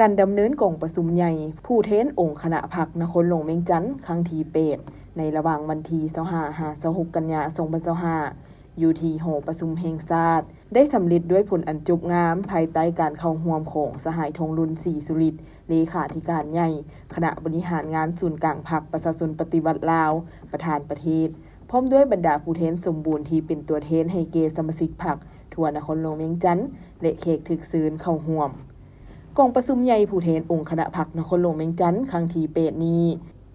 การดำเนินกองประชุมใหญ่ผู้แทนองค์คณะพรรคนครหลวงเวียงจันทน์ครั้งที่8ในระหว่างวันที่25-26 กันยายน 2025อยู่ที่หอประชุมแห่งชาติได้สำเร็จด้วยผลอันจบงามภายใต้การเข้าร่วมของสหายธงรุ่นศรีสุริตน์เลขาธิการใหญ่คณะบริหารงานศูนย์กลางพรรคประชาชนปฏิวัติลาวประธานประเทศพร้อมด้วยบรรดาผู้แทนสมบูรณ์ที่เป็นตัวแทนให้แก่สมาชิกพรรคทั่วนครหลวงเวียงจันทน์และแขกถึกเชิญเข้าร่วมกองประชุมใหญ่ผู้แทนองค์คณะพรรคนครหลวงเวียงจันทน์ครั้งที่8นี้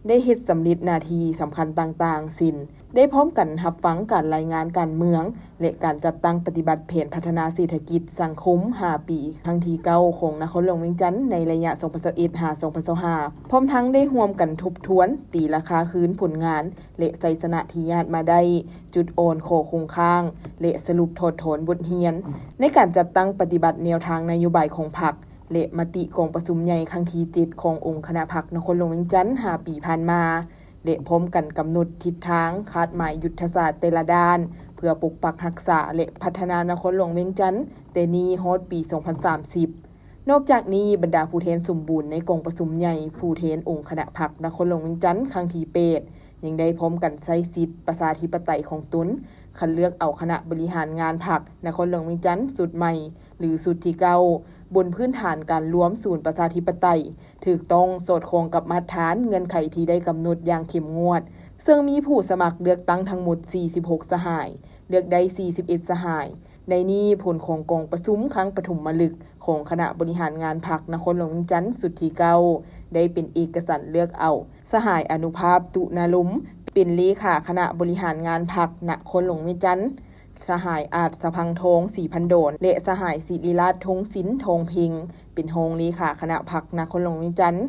ได้เฮ็ดสำเร็จหน้าที่สำคัญต่างๆสิ้นได้พร้อมกันรับฟังการรายงานการเมืองและการจัดตั้งปฏิบัติแผนพัฒนาเศรษฐกิจสังคม5ปีครั้งที่9ของนครหลวงเวียงจันทน์ในระยะ 2021-2025 พร้อมทั้งได้ร่วมกันทบทวนตีราคาคืนผลงานและชัยชนะที่ญาติมาได้จุดอ่อนข้อคงค้างและสรุปถอดถอนบทเรียนในการจัดตั้งปฏิบัติแนวทางนโยบายของพรรคและมติกองประชุมใหญ่ครั้งที่7ขององค์คณะพรรคนครหลวงเวียงจันทน์5ปีผ่านมาและพร้อมกันกำหนดทิศทางคาดหมายยุทธศาสตร์แต่ละด้านเพื่อปกปักรักษาและพัฒนานครหลวงเวียงจันทน์แต่นี้ฮอดปี 2030 นอกจากนี้บรรดาผู้แทนสมบูรณ์ในกองประชุมใหญ่ผู้แทนองค์คณะพรรคนครหลวงเวียงจันทน์ครั้งที่8ยังได้พร้อมกันใช้สิทธิประชาธิปไตยของตนคัดเลือกเอาคณะบริหารงานพรรคนครหลวงเวียงจันทน์สุดใหม่หรือสุดที่เก่าบนพื้นฐานการรวมศูนย์ประชาธิปไตยถูกต้องสอดคล้องกับมาตรฐานเงื่อนไขที่ได้กำหนดอย่างเข้มงวดซึ่งมีผู้สมัครเลือกตั้งทั้งหมด46สหายเลือกได้41สหายในนี้ผลของกองประชุมครั้งปฐมฤกษ์ของคณะบริหารงานพรรคนครหลวงเวียงจันทน์สุดที่เก่าได้เป็นเอกฉันท์เลือกเอาสหายอนุภาพตุนลมเป็นเลขาคณะบริหารงานพรรคนครหลวงเวียงจันทน์สหายอาจสะพังทองศรีพันโดนและสหายศิริราชทงศิลป์ทองเพ็งเป็นรองเลขาคณะพรรคนครหลวงเวียงจันทน์